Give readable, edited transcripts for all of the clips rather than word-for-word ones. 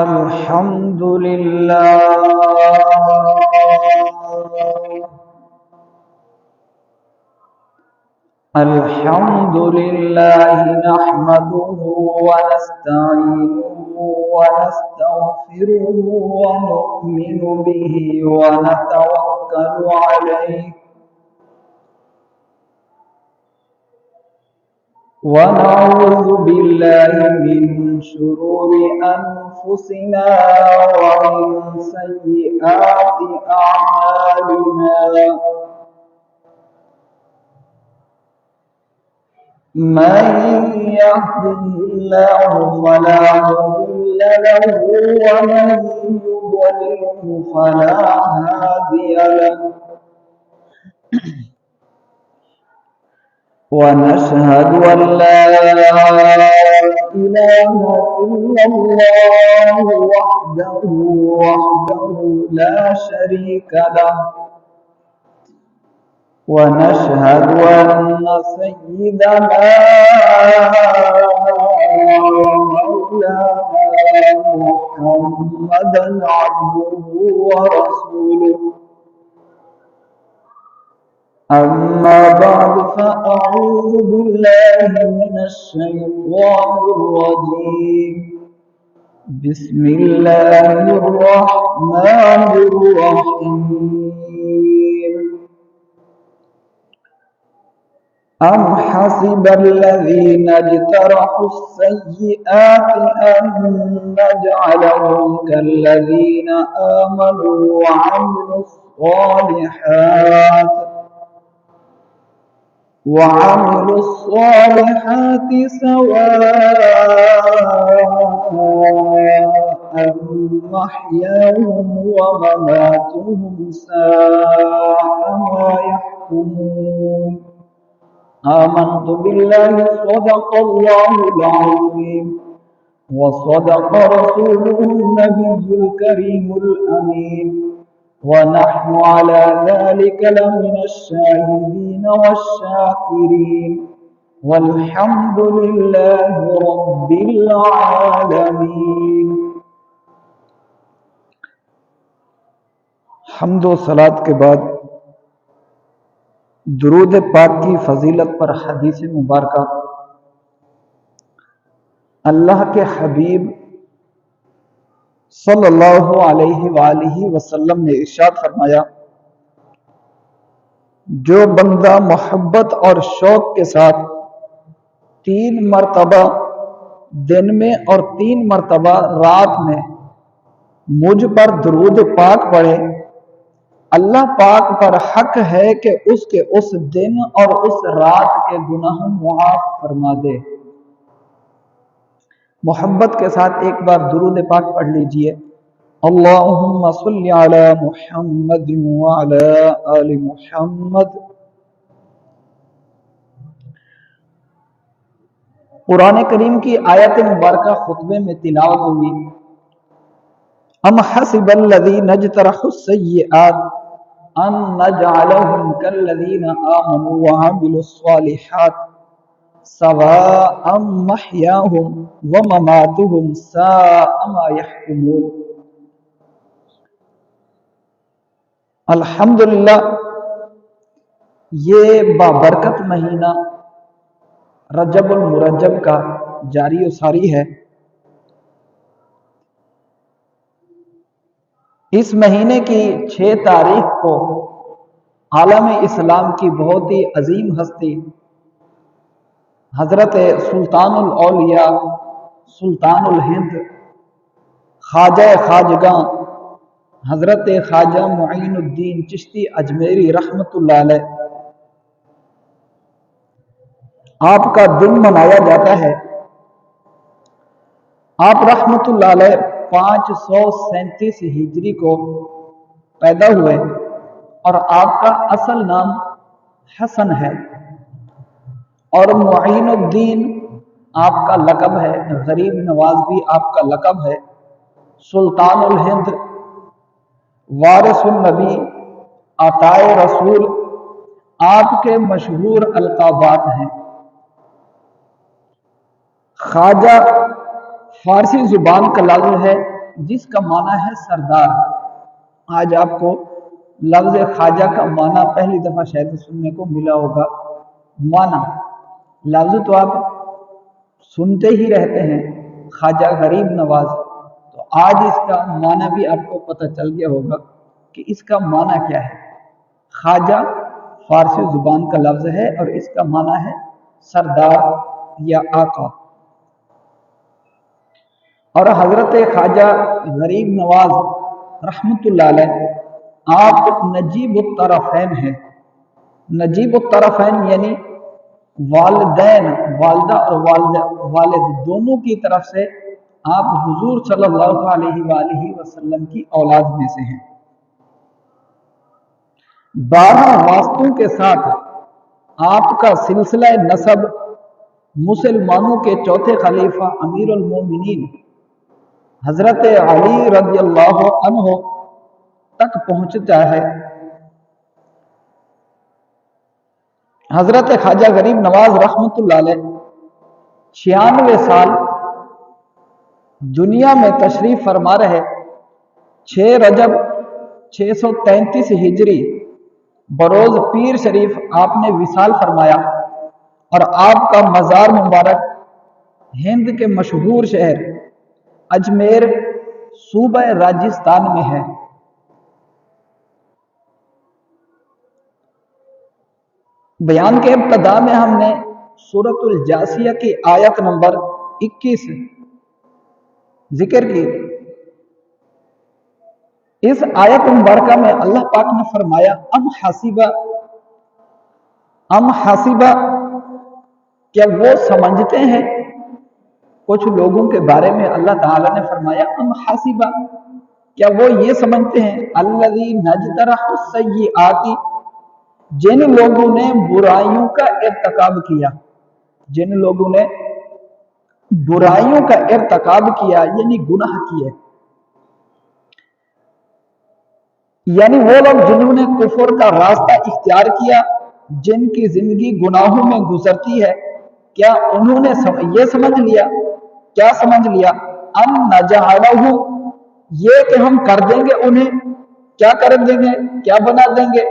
الحمد لله نحمده ونستعينه ونستغفره ونؤمن به ونتوكل عليه ونعوذ بالله من شرور أنفسنا ومن سيئات أعمالنا من يهده الله فلا مضل له ومن يضلله فلا هادي له ونشهد أن لا إله إلا الله وحده لا شريك له ونشهد أن سيدنا ومولانا محمدا عبده ورسوله أما بعد فأعوذ بالله من الشيطان الرجيم بسم الله الرحمن الرحيم أم حسب الذين اجترحوا السيئات أن نجعلهم كالذين آمنوا وعملوا الصالحات سواء محياهم ومماتهم ساء ما يحكمون آمنت بالله صدق الله العظيم وصدق رسوله النبي الكريم الأمين ونحن على ذلك لمن الشاهدين والشاكرين والحمد لله رب العالمين. حمد و صلات کے بعد درود پاک کی فضیلت پر حدیث مبارکہ اللہ کے حبیب صلی اللہ علیہ وآلہ وسلم نے ارشاد فرمایا، جو بندہ محبت اور شوق کے ساتھ 3 مرتبہ دن میں اور 3 مرتبہ رات میں مجھ پر درود پاک پڑھے، اللہ پاک پر حق ہے کہ اس کے اس دن اور اس رات کے گناہ معاف فرما دے۔ محبت کے ساتھ ایک بار درود پاک پڑھ لیجئے، اللہم صلی علی محمد وعلی آل محمد۔ قرآن کریم کی آیت مبارکہ خطبے میں تلاوت ہوئی، ام حسب الذین اجترحوا السیئات ان نجعلهم كالذین آمنوا وعملوا الصالحات سواء محیاهم ومماتهم ساء ما يحكمون۔ الحمدللہ یہ بابرکت مہینہ رجب المرجب کا جاری و ساری ہے۔ اس مہینے کی 6 تاریخ کو عالم اسلام کی بہت ہی عظیم ہستی حضرت سلطان الاولیاء سلطان الہند خواجہ خواجگاں حضرت خواجہ معین الدین چشتی اجمیری رحمت اللہ علیہ آپ کا دن منایا جاتا ہے۔ آپ رحمت اللہ علیہ 537 ہجری کو پیدا ہوئے اور آپ کا اصل نام حسن ہے اور معین الدین آپ کا لقب ہے، غریب نواز بھی آپ کا لقب ہے۔ سلطان الہند، وارث النبی، عطائے رسول آپ کے مشہور القابات ہیں۔ خواجہ فارسی زبان کا لفظ ہے जिसका माना है सरदार। आज आपको लफ्ज ख्वाजा का माना पहली दफा शायद सुनने को मिला होगा। माना लफ्ज तो आप सुनते ही रहते हैं, ख्वाजा गरीब नवाज, तो आज इसका माना भी आपको पता चल गया होगा कि इसका माना क्या है। ख्वाजा फारसी जुबान का लफ्ज है और इसका माना है सरदार या आका। और हजरत ख्वाजा गरीब नवाज रहमतुल्लाह अलैह आप नजीब तरफ़ैन हैं। नजीब तरफ़ैन यानी वालिदैन, वालदा और वालिद दोनों की तरफ से आप हुजूर सल्लल्लाहु अलैहि वसल्लम की औलाद में से हैं। 12 वास्तों के साथ आपका सिलसिला नसब मुसलमानों के चौथे खलीफा अमीरुल मोमिनीन हजरत अली रज़ियल्लाहु अन्हु तक पहुंचता है। हजरत ख्वाजा गरीब नवाज रहमतुल्लाह अलैह 96 साल दुनिया में तशरीफ फरमा रहे। 6 रजब 633 हिजरी बरोज पीर शरीफ आपने विसाल फरमाया और आपका मज़ार मुबारक हिंद के मशहूर शहर अजमेर सूबा राजस्थान में है। बयान के इब्तिदा में हमने सूरतुल जासिया की आयत नंबर 21 जिक्र की। इस आयत मुबारका में अल्लाह पाक ने फरमाया अम हासिबा, क्या वो समझते हैं, कुछ लोगों के बारे में अल्लाह ताला ने फरमाया अम हासिबा, क्या वो ये समझते हैं अल्लज़ी नजतरहु सय्यिआति, जिन लोगों ने बुराइयों का इर्तिकाब किया, जिन लोगों ने बुराइयों का इर्तिकाब किया यानी गुनाह किए, यानी वो लोग जिन्होंने कुफर का रास्ता इख्तियार किया, जिनकी जिंदगी गुनाहों में गुजरती है, क्या उन्होंने ये समझ लिया, क्या समझ लिया अन नजअलहु, ये कि हम कर देंगे उन्हें, क्या कर देंगे, क्या बना देंगे,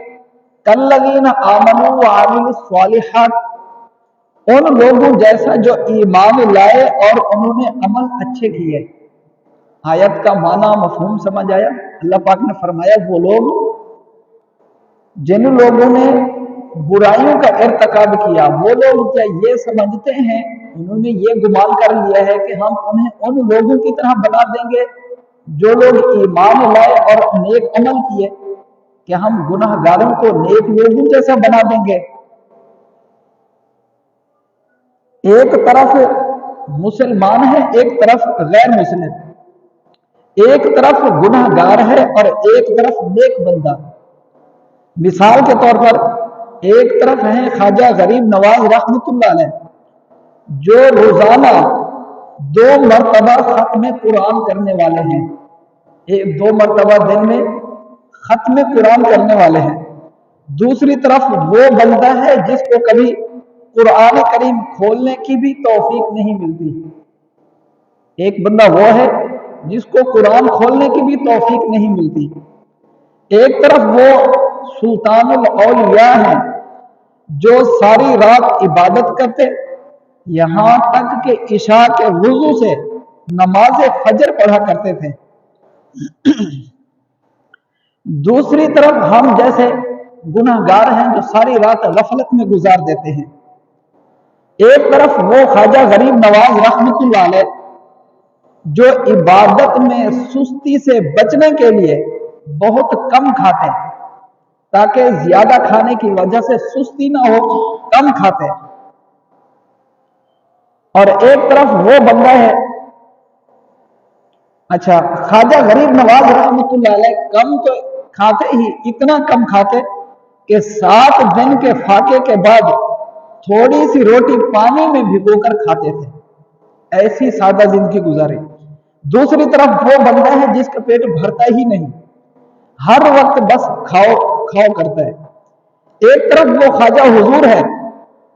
कल्लज़ीना आमनू व अमिलुस सालिहात, उन लोगों जैसा जो ईमान लाए और उन्होंने अमल अच्छे किए। आयत का माना मफहूम समझ आया। अल्लाह पाक ने फरमाया वो लोग जिन लोगों ने बुराइयों का इर्तिकाब किया, वो लोग क्या ये समझते हैं, उन्होंने ये गुमान कर लिया है कि हम उन्हें उन लोगों की तरह बना देंगे जो लोग ईमान लाए और नेक अमल किए, कि हम गुनाहगारों को नेक लोगों जैसा बना देंगे। एक तरफ मुसलमान है, एक तरफ गैर मुस्लिम, एक तरफ गुनाहगार है और एक तरफ नेक बंदा। मिसाल के तौर पर एक तरफ है ख्वाजा गरीब नवाज रहमतुल्लाह अलैह, जो रोजाना 2 मरतबा खत्म कुरान करने वाले हैं, 2 मरतबा दिन में खत्म कुरान करने वाले हैं। दूसरी तरफ वो बंदा है जिसको कभी कुरान करीम खोलने की भी तौफीक नहीं मिलती। एक बंदा वो है जिसको कुरान खोलने की भी तौफीक नहीं मिलती। एक तरफ वो सुल्तानुल औलिया है जो सारी रात इबादत करते, यहां तक कि इशा के वुजू से नमाज फजर पढ़ा करते थे। दूसरी तरफ हम जैसे गुनाहगार हैं जो सारी रात गफलत में गुजार देते हैं। एक तरफ वो ख्वाजा गरीब नवाज रहमतुल्लाह अलैह जो इबादत में सुस्ती से बचने के लिए बहुत कम खाते हैं, ताकि ज्यादा खाने की वजह से सुस्ती ना हो, कम खाते हैं। और एक तरफ वो बंदा है, अच्छा ख्वाजा गरीब नवाज रहमतुल्लाह अलैह कम तो खाते ही, इतना कम खाते कि 7 दिन के फाके के बाद थोड़ी सी रोटी पानी में भिगोकर खाते थे। ऐसी सादा जिंदगी गुजारे। दूसरी तरफ वो बंदा है जिसका पेट भरता ही नहीं, हर वक्त बस खाओ खाओ करता है। एक तरफ वो ख्वाजा हुजूर है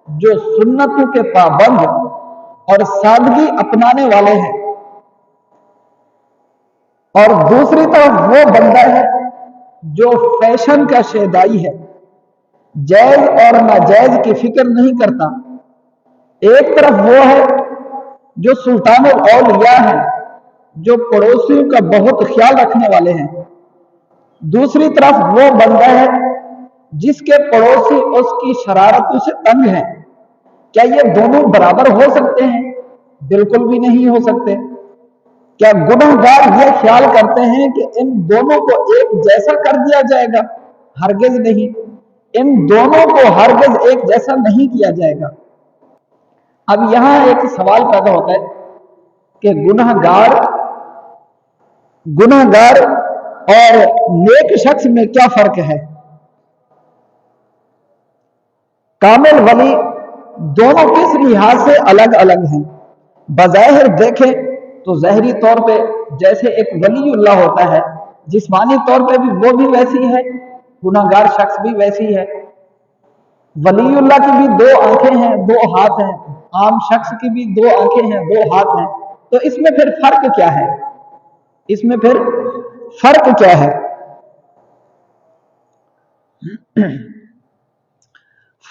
जो सुन्नतों के पाबंद और सादगी अपनाने वाले हैं। और दूसरी तरफ वो बंदा है जो फैशन का शेदाई है, जायज और नाजायज की फिक्र नहीं करता। एक तरफ वो है जो सुल्तान औलिया है, जो पड़ोसियों का बहुत ख्याल रखने वाले हैं। दूसरी तरफ वो बंदा है जिसके पड़ोसी उसकी शरारतों से तंग हैं। क्या ये दोनों बराबर हो सकते हैं? बिल्कुल भी नहीं हो सकते। क्या गुनहगार ये ख्याल करते हैं कि इन दोनों को एक जैसा कर दिया जाएगा? हरगिज नहीं, इन दोनों को हरगिज एक जैसा नहीं किया जाएगा। अब यहां एक सवाल पैदा होता है कि गुनहगार और नेक शख्स में क्या फर्क है? कामिल वली दोनों किस लिहाज से अलग अलग हैं? बज़ाहिर देखें तो ज़ाहिरी तौर पे जैसे एक वलीउल्लाह होता है, जिस्मानी तौर पे भी वो भी वैसी है, गुनाहगार शख्स भी वैसी है। वलीउल्लाह की भी दो आंखें हैं, दो हाथ हैं, आम शख्स की भी दो आंखें हैं, दो हाथ हैं। तो इसमें फिर फर्क क्या है? इसमें फिर फर्क क्या है?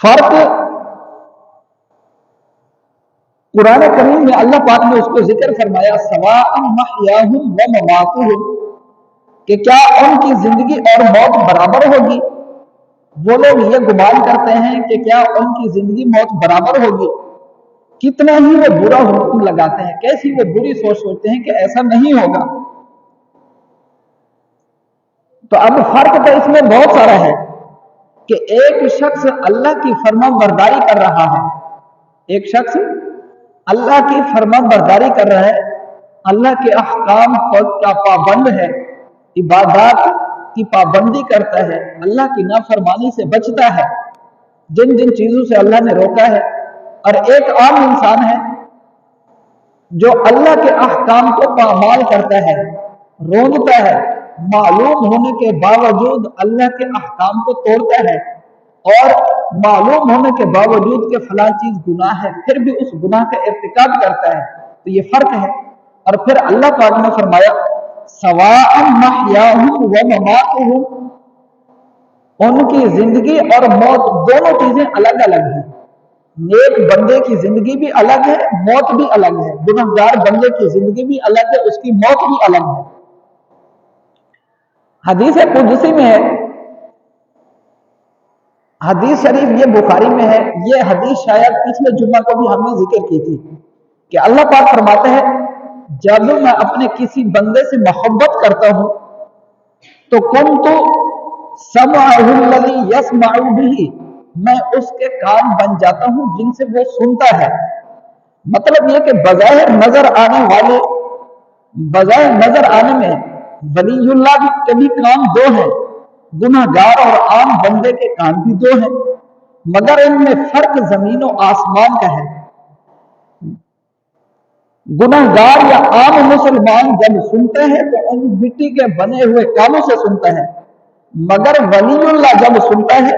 फर्क कुरान करीम में अल्लाह पाक ने उसको जिक्र फरमाया, सवाअन महयाहुम व ममातुहुम, कि क्या उनकी जिंदगी और मौत बराबर होगी? वो लोग ये गुमान करते हैं कि क्या उनकी जिंदगी मौत बराबर होगी। कितना ही वो बुरा हुक्म लगाते हैं, कैसी वो बुरी सोच सोचते हैं कि ऐसा नहीं होगा। तो अब फर्क तो इसमें बहुत सारा है कि एक शख्स अल्लाह की फरमाबरदारी कर रहा है, एक शख्स अल्लाह की फरमाबरदारी कर रहा है, अल्लाह के अहकाम का पाबंद है, इबादत की पाबंदी करता है, अल्लाह की नाफरमानी से बचता है, जिन जिन चीजों से अल्लाह ने रोका है। और एक आम इंसान है जो अल्लाह के अहकाम को पामाल करता है, रोंदता है, मालूम होने के बावजूद अल्लाह के अहकाम को तोड़ता है, और मालूम होने के बावजूद के फला चीज गुनाह है, फिर भी उस गुनाह का इर्तिकाब करता है। तो ये फर्क है। और फिर अल्लाह पाक ने फरमाया, सवाअन महयाहुम व ममातुहुम, उनकी जिंदगी और मौत दोनों चीजें अलग अलग हैं। नेक बंदे की जिंदगी भी अलग है, मौत भी अलग है। गुनहगार बंदे की जिंदगी भी अलग है, उसकी मौत भी अलग है। हदीस कुदसी में है, हदीस शरीफ ये बुखारी में है, ये हदीस शायद पिछले जुम्मा को भी हमने जिक्र की थी कि अल्लाह पाक फरमाते हैं, जब मैं अपने किसी बंदे से मोहब्बत करता हूं तो कुन्तु समअहु लज़ी यस्मअु बिही, मैं उसके कान बन जाता हूं जिनसे वो सुनता है। मतलब यह कि बजाय नजर आने में वलीउल्लाह के भी कान दो हैं, गुनाहगार और आम बंदे के कान भी दो हैं, मगर इनमें फर्क जमीन और आसमान का है। गुनाहगार या आम मुसलमान जब सुनते हैं तो उन मिट्टी के बने हुए कानों से सुनता है, मगर वलीउल्लाह जब सुनता है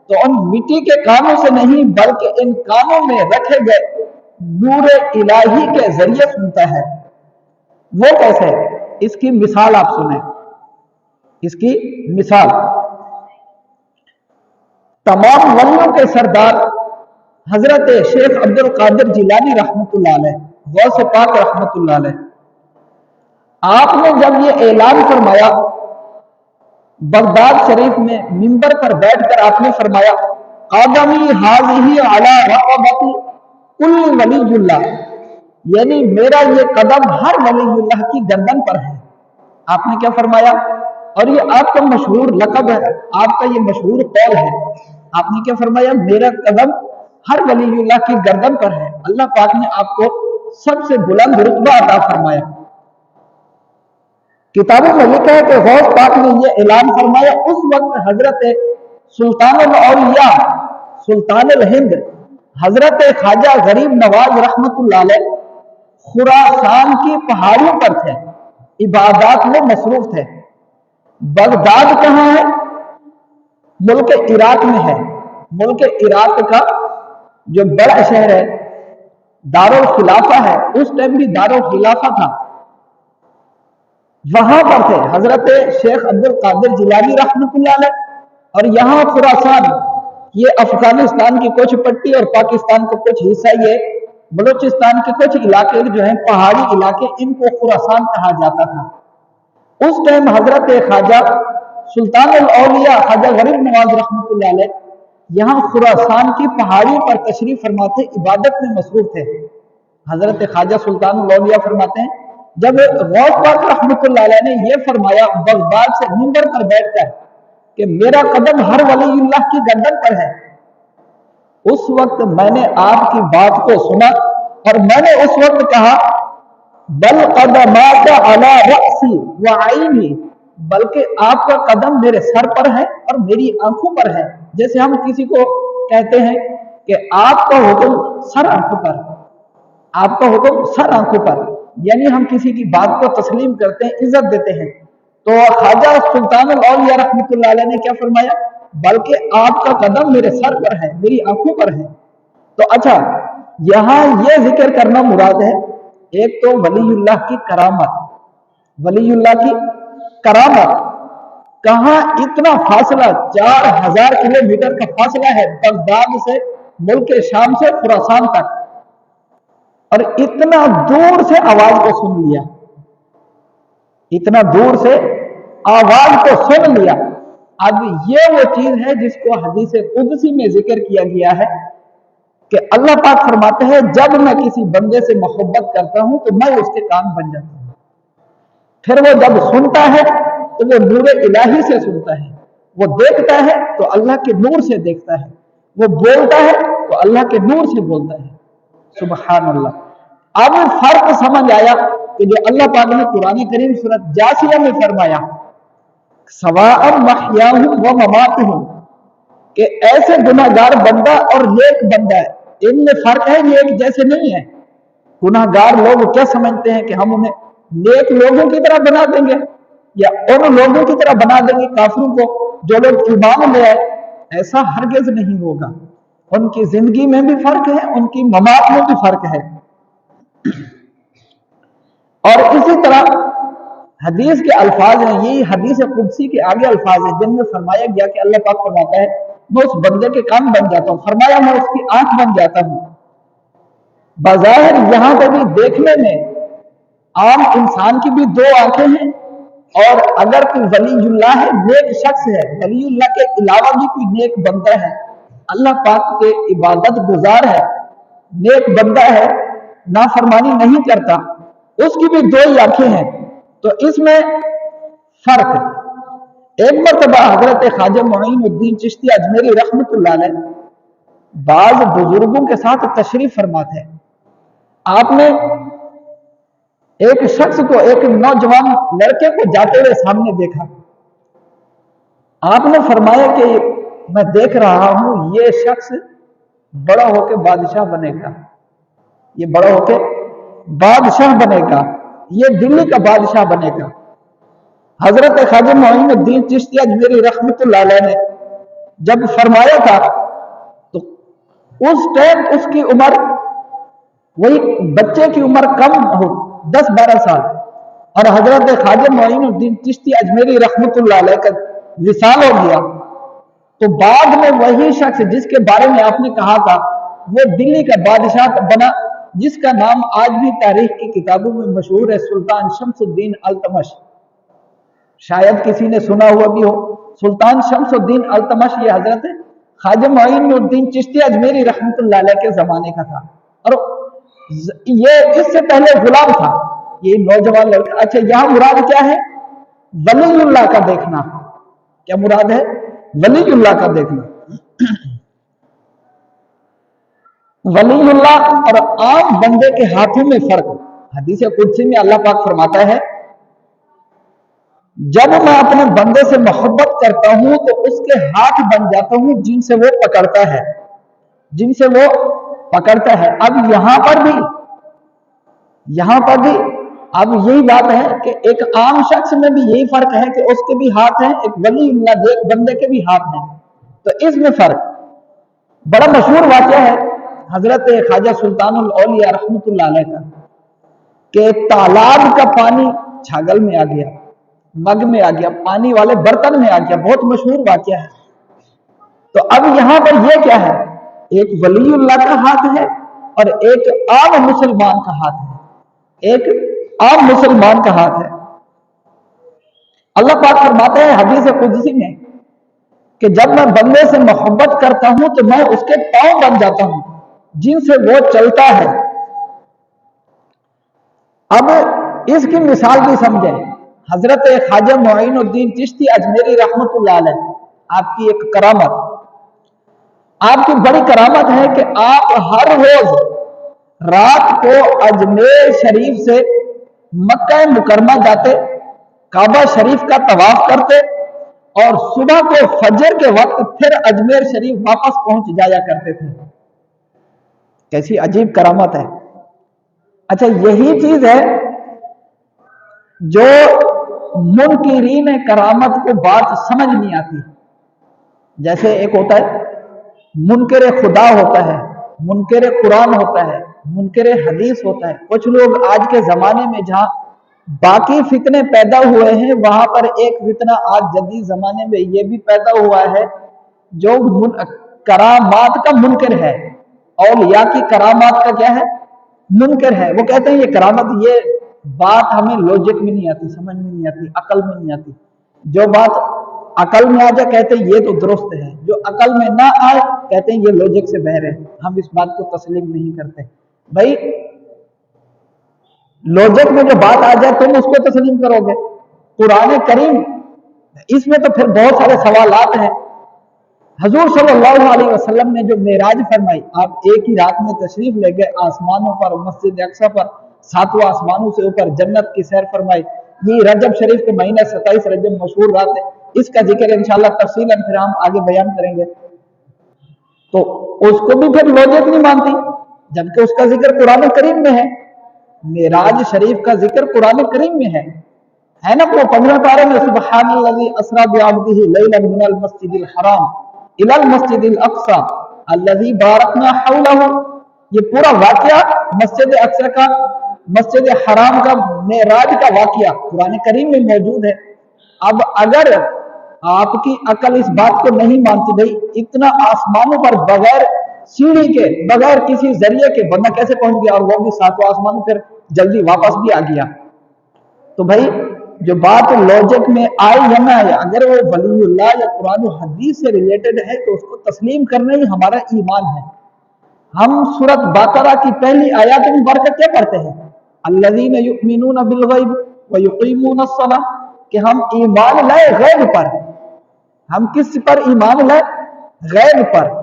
तो उन मिट्टी के कानों से नहीं, बल्कि इन कानों में रखे गए नूर इलाही के जरिए सुनता है। वो कैसे है? इसकी मिसाल आप सुने। इसकी मिसाल, तमाम वलियों के सरदार हजरत शेख अब्दुल कादिर जिलानी रहमतुल्लाह अलैह, गौस पाक रहमतुल्लाह अलैह, आपने जब ये ऐलान फरमाया बगदाद शरीफ में मिंबर पर बैठकर, आपने फरमाया, आदमी हाज़िही अला रक़बती कुल्ली वलीयुल्लाह, यानी मेरा ये कदम हर वलीयुल्लाह की गर्दन पर है। आपने क्या फरमाया? और ये आपका मशहूर लक़ब है, आपका ये मशहूर कौल है। आपने क्या फरमाया? मेरा कदम हर वलीयुल्लाह की गर्दन पर है। अल्लाह पाक ने आपको सबसे बुलंद रुतबा अता फरमाया। किताबों में लिखा है कि गौस पाक ने यह ऐलान फरमाया उस वक्त हजरत सुल्तानुल औलिया, सुल्तानुल हिंद, हजरत ख्वाजा गरीब नवाज रहमतुल्लाह अलैह खुरासान की पहाड़ियों पर थे, इबादत में मसरूफ थे। बगदाद कहाँ है? मुल्क इराक में है। मुल्क इराक का जो बड़ा शहर है, दारुल खिलाफा है, उस टाइम भी दारुल खिलाफा था। वहां पर थे हजरत शेख अब्दुल कादिर जिलानी रहमतुल्लाह अलैह, और यहाँ खुरासान, ये अफगानिस्तान की कुछ पट्टी और पाकिस्तान का कुछ हिस्सा, ये बलूचिस्तान के कुछ इलाके जो हैं पहाड़ी इलाके, इनको खुरासान कहा जाता था। उस टाइम हजरत ख्वाजा सुल्तानुल औलिया ख्वाजा गरीब नवाज रहमतुल्लाह अलैह यहाँ खुरासान की पहाड़ी पर तशरीफ फरमाते, इबादत में मसरूफ थे। हजरत ख्वाजा सुल्तानुल औलिया फरमाते हैं, जब गौस पाक रहमतुल्लाह अलैह ने यह फरमाया बगदाद से मिंबर पर बैठकर कि मेरा कदम हर वलीउल्लाह की गर्दन पर है, उस वक्त मैंने आपकी बात को सुना और मैंने उस वक्त कहा बल कदमाका अला रअसी व आईनी, बल्कि आपका कदम मेरे सर पर है और मेरी आंखों पर है। जैसे हम किसी को कहते हैं कि आपका हुक्म सर आंखों पर, आपका हुक्म सर आंखों पर, यानी हम किसी की बात को तस्लीम करते हैं, इज्जत देते हैं। तो ख्वाजा सुल्तानुल औलिया रहमतुल्लाह अलैह ने क्या फरमाया, बल्कि आपका कदम मेरे सर पर है, मेरी आंखों पर है। तो अच्छा, यहां यह जिक्र करना मुराद है, एक तो वलीउल्लाह की करामत, वलीउल्लाह की करामत, कहां इतना फासला 4000 किलोमीटर का फासला है बगदाद से, मुल्क शाम से खुरासान तक, और इतना दूर से आवाज को सुन लिया, इतना दूर से आवाज को सुन लिया। अब ये वो चीज है जिसको हदीस कुदसी में जिक्र किया गया है कि अल्लाह पाक फरमाते हैं, जब मैं किसी बंदे से मोहब्बत करता हूं तो मैं उसके कान बन जाता हूं। फिर वो जब सुनता है तो वो नूर इलाही से सुनता है, वो देखता है तो अल्लाह के नूर से देखता है, वो बोलता है तो अल्लाह के नूर से बोलता है। सुबहान अल्लाह। अब फर्क समझ आया कि जो अल्लाह पाक ने कुरान करीम सूरत जासिया में फरमाया सवाअन महयाहुम व ममातुहुम, कि ऐसे गुनाहगार बंदा और नेक बंदा है, इनमें फर्क है, ये एक जैसे नहीं है। गुनाहगार लोग क्या समझते हैं कि हम उन्हें नेक लोगों की तरह बना देंगे या उन लोगों की तरह बना देंगे काफिरों को जो लोग ईमान ले आए, ऐसा हरगिज नहीं होगा। उनकी जिंदगी में भी फर्क है, उनकी ममात में भी फर्क है। और इसी तरह हदीस के अल्फाज हैं, यही हदीस कुदसी के आगे अल्फाज है जिनमें फरमाया गया कि अल्लाह पाक फरमाता है मैं उस बंदे के कान बन जाता हूं, फरमाया मैं उसकी आंख बन जाता हूं। बज़ाहिर यहां पर भी देखने में आम इंसान की भी दो आंखें हैं, और अगर कोई वलीउल्लाह है, नेक शख्स है, वलीउल्लाह के अलावा भी कोई नेक बंदा है, अल्लाह पाक के इबादत गुजार है, नेक बंदा है, नाफरमानी नहीं करता, उसकी भी दो ही आंखें हैं। तो इसमें फर्क। एक मरतबा हजरत ख्वाजा मुईनुद्दीन चिश्ती अजमेरी रहमतुल्लाह अलैह बाज बुजुर्गों के साथ तशरीफ फरमा थे। आपने एक शख्स को, एक नौजवान लड़के को जाते हुए सामने देखा। आपने फरमाया कि मैं देख रहा हूं ये शख्स बड़ा होकर बादशाह बनेगा, ये बड़ा होकर बादशाह बनेगा, ये दिल्ली का बादशाह बनेगा। हजरत ख्वाजा मुईनुद्दीन चिश्ती अजमेरी रहमतुल्लाह अलैह ने जब फरमाया था तो उस टाइम उसकी उम्र वही बच्चे की उम्र कम हो, 10-12 साल, और हजरत ख्वाजा मुईनुद्दीन चिश्ती अजमेरी रहमतुल्लाह अलैह का विसाल हो गया। तो बाद में वही शख्स जिसके बारे में आपने कहा था वो दिल्ली का बादशाह बना, जिसका नाम आज भी तारीख की किताबों में मशहूर है, सुल्तान शमसुद्दीन अल्तमश। शायद किसी ने सुना हुआ भी हो, सुल्तान शमसुद्दीन अल्तमश ये हजरत ख्वाजा मुईनुद्दीन चिश्ती अजमेरी रहमतुल्लाह अलैह के जमाने का था, और ये इससे पहले गुलाम था, ये नौजवान लड़का। अच्छा, यहां मुराद क्या है? वलीउल्लाह का देखना। क्या मुराद है? वलीउल्लाह का देखना। वलीउल्लाह और आम बंदे के हाथों में फर्क। हदीस कुदसी में अल्लाह पाक फरमाता है जब मैं अपने बंदे से मोहब्बत करता हूं तो उसके हाथ बन जाता हूं जिनसे वो पकड़ता है, जिनसे वो पकड़ता है। अब यहां पर भी अब यही बात है कि एक आम शख्स में भी यही फर्क है कि उसके भी हाथ हैं, एक वलीउल्लाह एक बंदे के भी हाथ हैं। तो इसमें फर्क। बड़ा मशहूर वाक़या है हजरत ख्वाजा सुल्तानुल औलिया रहमतुल्लाह अलैह का कि तालाब का पानी छागल में आ गया। मग में आ गया, पानी वाले बर्तन में आ गया, बहुत मशहूर वाकया है। तो अब यहां पर यह क्या है, एक वलीउल्लाह का हाथ है और एक आम मुसलमान का हाथ है, एक आम मुसलमान का हाथ है। अल्लाह पाक फरमाते हैं हदीस कुदसी में कि जब मैं बंदे से मोहब्बत करता हूं तो मैं उसके पांव बन जाता हूं जिनसे वो चलता है। अब इसकी मिसाल भी समझें, हजरत ख्वाजा मुईनुद्दीन चिश्ती अजमेरी रहमतुल्लाह अलैह, आपकी एक करामत, आपकी बड़ी करामत है कि आप हर रोज रात को अजमेर शरीफ से मक्का मुकरमा जाते, काबा शरीफ का तवाफ करते और सुबह को फजर के वक्त फिर अजमेर शरीफ वापस पहुंच जाया करते थे। कैसी अजीब करामत है। अच्छा, यही चीज है जो मुनकिरीन करामत को बात समझ नहीं आती। जैसे एक होता है मुनकर खुदा होता है, मुनकर कुरान होता है, मुनकर हदीस होता है। कुछ लोग आज के जमाने में जहां बाकी फितने पैदा हुए हैं वहां पर एक फितना आज जदीद जमाने में ये भी पैदा हुआ है जो करामात का मुनकर है, औलिया की करामात का क्या है, मुनकर है। वो कहते हैं ये करामत, ये बात हमें लॉजिक में नहीं आती, समझ में नहीं आती, अकल में नहीं आती। जो बात अकल में आ जाए कहते हैं ये तो दुरुस्त है, जो अकल में ना आए कहते हैं ये लॉजिक से बहर है। हम इस बात को तस्लीम नहीं करते। भाई लॉजिक में जो बात आ जाए तुम उसको तस्लीम करोगे। कुरान करीम इसमें तो फिर बहुत सारे सवालात हैं। हजूर सल्लल्लाहु अलैहि वसल्लम ने जो मेराज फरमाई, आप एक ही रात में तशरीफ ले गए आसमानों पर, मस्जिद अक्सा पर, सातों आसमानों से ऊपर जन्नत की सैर फरमाई। ये रजब शरीफ के महीने 27 रजब मशहूर रात है, इसका जिक्र इंशाल्लाह तफसीलन फिर हम आगे बयान करेंगे। तो उसको भी फिर लॉजिक नहीं मानती जबकि उसका जिक्र कुरान करीम में है। मेराज शरीफ का जिक्र कुरान करीम में है ना। वो 15 पारे में सुब्हानल्लज़ी अस्रा बिअब्दिही लैलन मिनल मस्जिदिल हराम इलल मस्जिदिल अक्सा अल्लज़ी बारकना हौलहु, ये पूरा वाकया मस्जिद अक्सा का, मस्जिद हराम का, मेराज का वाकया कुरान करीम में मौजूद है। अब अगर आपकी अकल इस बात को नहीं मानती, भाई इतना आसमानों पर बगैर सीढ़ी के, बगैर किसी जरिए के बंदा कैसे पहुंच गया, और वो भी सातों आसमानों फिर जल्दी वापस भी आ गया। तो भाई जो बात लॉजिक में आए या ना आए, अगर वो वलीउल्लाह या कुरान और हदीस से रिलेटेड है तो उसको तस्लीम करना ही हमारा ईमान है। हम सूरत बकरा की पहली आयत मुबारक क्या पढ़ते हैं, अल्लज़ीना युमिनूना बिल गैब व युकीमूना अस्सलाह, कि हम ईमान लाए गैब पर। हम किस पर ईमान लाए, गैब पर।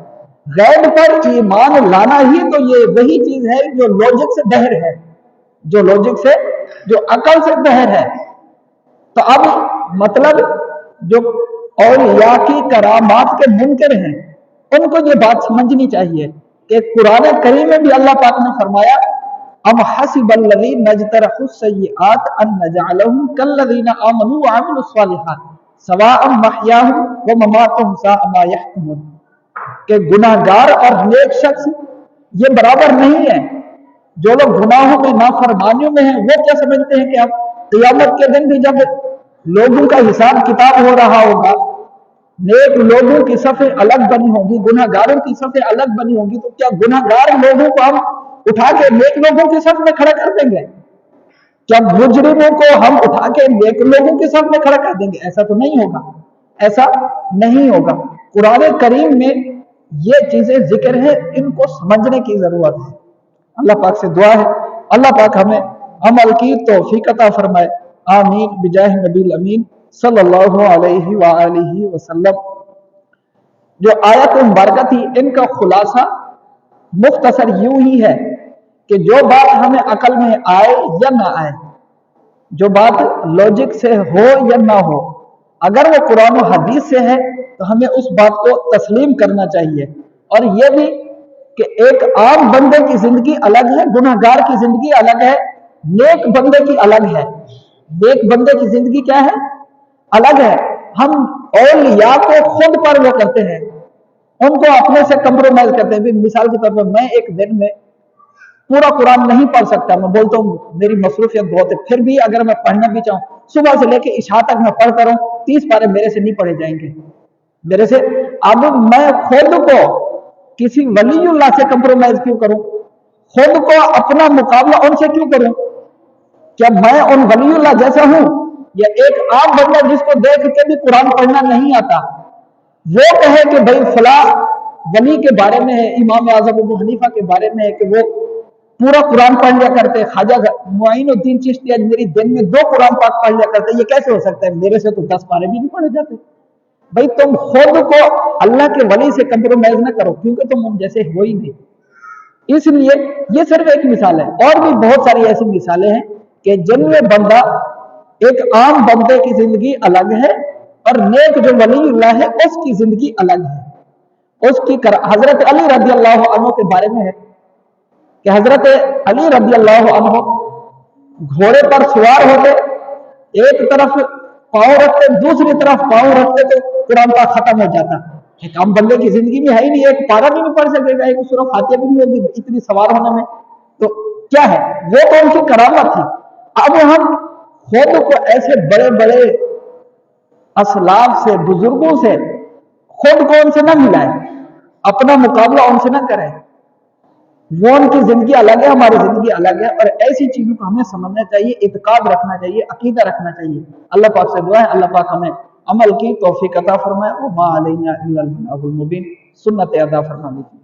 गैब पर ईमान लाना ही तो ये वही चीज है जो लॉजिक से बहर है, जो लॉजिक से, जो अकल से बहर है। तो अब मतलब जो औलिया की करामात के मुनकर हैं उनको ये बात समझनी चाहिए कि कुरान करीम में भी अल्लाह पाक ने फरमाया, अम हसिबल्लज़ीना नजतरहु सय्यिआत अन नजअलहुम कल्लज़ीना आमनू व अमिलुस सालिहात सवाअम महयाहुम व ममातुहुम साअ मा यहकुमून, कि गुनाहगार और नेक शख्स ये बराबर नहीं है। जो लोग गुनाहों में, नाफरमानियों में हैं, वो क्या समझते हैं कि अब क़यामत के दिन भी जब लोगों का हिसाब किताब हो रहा होगा, नेक लोगों की सफ़ें अलग बनी होगी, गुनाहगारों की सफ़ें अलग बनी होगी, तो क्या गुनाहगार लोगों को हम उठा के नेक लोगों की सफ़ में खड़ा कर देंगे? क्या मुजरिमों को हम उठा के नेक लोगों की सफ़ में खड़ा कर देंगे? ऐसा तो नहीं होगा, ऐसा नहीं होगा। कुरान करीम में ये चीजें जिक्र है, इनको समझने की जरूरत है। अल्लाह पाक से दुआ है अल्लाह पाक हमें अमल की तौफीक अता फरमाए। आमीन बिजाह नबील अमीन सल्लल्लाहु अलैहि वालिहि वसल्लम। जो आयत मुबारक थी इनका खुलासा मुख्तसर यूं ही है कि जो बात हमें अकल में आए या ना आए, जो बात लॉजिक से हो या ना हो, अगर वो कुरान और हदीस से है तो हमें उस बात को तस्लीम करना चाहिए। और ये भी कि एक आम बंदे की जिंदगी अलग है, गुनाहगार की जिंदगी अलग है, नेक बंदे की अलग है। नेक बंदे की जिंदगी क्या है, अलग है। हम औलिया को खुद पर वो करते हैं, उनको अपने से कंप्रोमाइज करते हैं। मिसाल के तौर पर मैं एक दिन में पूरा कुरान नहीं पढ़ सकता, मैं बोलता हूँ मेरी मसरूफियत बहुत है, फिर भी अगर मैं पढ़ना भी चाहूँ सुबह से लेके इशा तक मैं पढ़ता रहूं, 30 पारे मेरे से नहीं पढ़े जाएंगे मेरे से। अब मैं खुद को किसी वलीउल्लाह से कंप्रोमाइज क्यों करूं, खुद को अपना मुकाबला उनसे क्यों करूं? क्या मैं उन वलीउल्लाह जैसा हूं, या एक आम बंदा जिसको देख के भी कुरान पढ़ना नहीं आता वो कहे कि भाई फला वली के बारे में है, इमाम आजम अबू हनीफा के बारे में है कि वो पूरा कुरान पढ़ लिया करते, ख्वाजा मुइनुद्दीन चिश्ती अजमेरी दिन में 2 कुरान पाक पढ़ लिया करते, ये कैसे हो सकता है? मेरे से तो 10 पारे भी नहीं पढ़े जाते। भाई तुम खुद को अल्लाह के वली से कंप्रोमाइज ना करो, क्योंकि तुम उन जैसे हो ही नहीं। इसलिए ये सिर्फ एक मिसाल है, और भी बहुत सारी ऐसी मिसालें हैं कि जिनमें बंदा, एक आम बंदे की जिंदगी अलग है और नेक जो वलीउल्लाह है उसकी जिंदगी अलग है। उसकी हजरत अली रजी अल्लाह अन्हु के बारे में है कि हजरत अली रजी अल्लाह अन्हु घोड़े पर सवार होते, एक तरफ पांव रखते, दूसरी तरफ पांव रखते तो कुरान पाक खत्म हो जाता। एक आम बंदे की जिंदगी में है ही नहीं, एक पारा भी नहीं पढ़ सकेगा, एक सूरह फातिहा भी नहीं होगी इतनी सवार होने में, तो क्या है? वो तो उनकी करामत थी। अब हम खुद को ऐसे बड़े बड़े असलाफ से, बुजुर्गों से खुद को उनसे ना मिलाएं, अपना मुकाबला उनसे ना करें। वो उनकी जिंदगी अलग है, हमारी जिंदगी अलग है, और ऐसी चीजों को हमें समझना चाहिए, इत्काद रखना चाहिए, अकीदा रखना चाहिए। अल्लाह पाक से दुआ है अल्लाह पाक हमें अमल की तौफीक अता फरमाए। और मा अलैना इल्लल बलागुल मुबीन, सुन्नत अदा फरमा लीजिए।